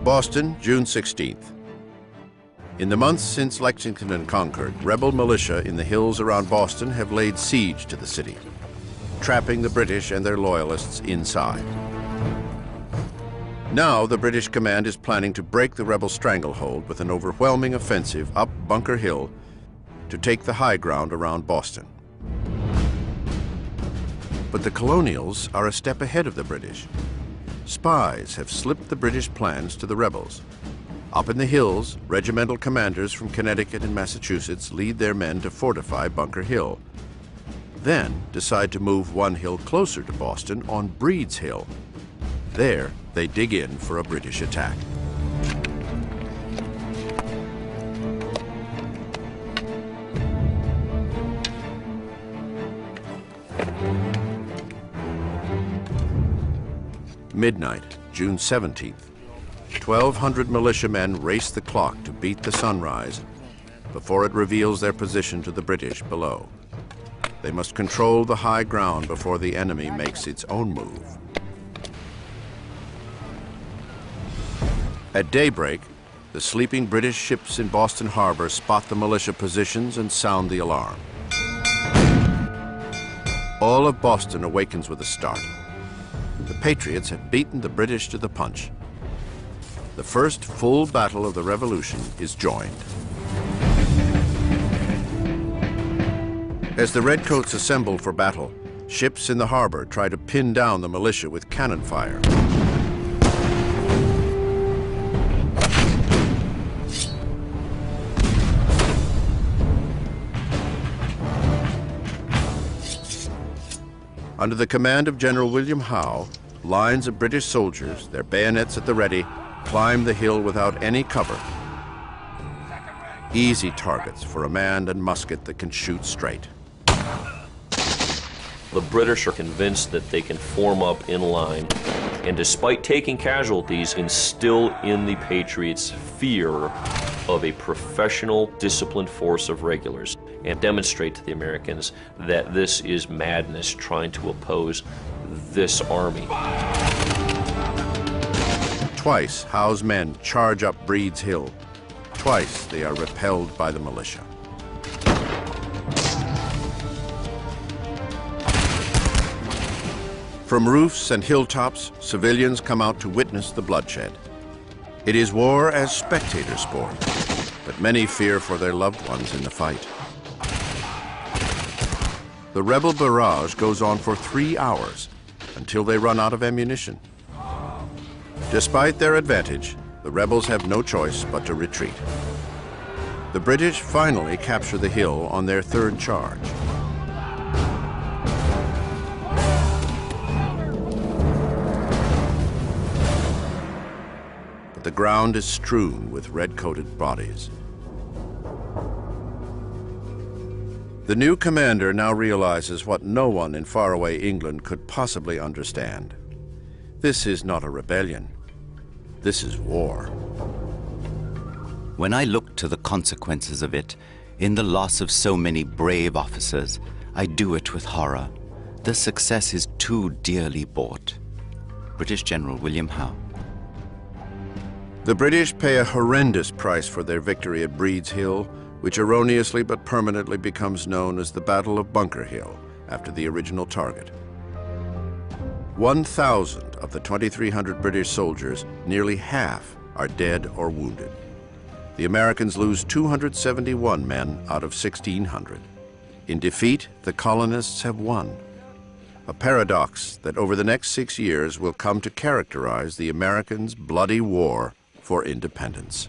Boston, June 16th. In the months since Lexington and Concord, rebel militia in the hills around Boston have laid siege to the city, trapping the British and their loyalists inside. Now the British command is planning to break the rebel stranglehold with an overwhelming offensive up Bunker Hill to take the high ground around Boston. But the colonials are a step ahead of the British. Spies have slipped the British plans to the rebels. Up in the hills, regimental commanders from Connecticut and Massachusetts lead their men to fortify Bunker Hill, then decide to move one hill closer to Boston on Breed's Hill. There, they dig in for a British attack. Midnight, June 17th. 1,200 militiamen race the clock to beat the sunrise before it reveals their position to the British below. They must control the high ground before the enemy makes its own move. At daybreak, the sleeping British ships in Boston Harbor spot the militia positions and sound the alarm. All of Boston awakens with a start. The Patriots have beaten the British to the punch. The first full battle of the Revolution is joined. As the Redcoats assemble for battle, ships in the harbor try to pin down the militia with cannon fire. Under the command of General William Howe, lines of British soldiers, their bayonets at the ready, climb the hill without any cover. Easy targets for a man and musket that can shoot straight. The British are convinced that they can form up in line and, despite taking casualties, instill in the Patriots fear of a professional, disciplined force of regulars and demonstrate to the Americans that this is madness trying to oppose this army. Twice, Howe's men charge up Breed's Hill. Twice, they are repelled by the militia. From roofs and hilltops, civilians come out to witness the bloodshed. It is war as spectator sport, but many fear for their loved ones in the fight. The rebel barrage goes on for 3 hours until they run out of ammunition. Despite their advantage, the rebels have no choice but to retreat. The British finally capture the hill on their third charge. But the ground is strewn with red-coated bodies. The new commander now realizes what no one in faraway England could possibly understand. This is not a rebellion. This is war. When I look to the consequences of it, in the loss of so many brave officers, I do it with horror. The success is too dearly bought. British General William Howe. The British pay a horrendous price for their victory at Breed's Hill, which erroneously but permanently becomes known as the Battle of Bunker Hill, after the original target. 1,000 of the 2,300 British soldiers, nearly half, are dead or wounded. The Americans lose 271 men out of 1,600. In defeat, the colonists have won. A paradox that over the next 6 years will come to characterize the Americans' bloody war for independence.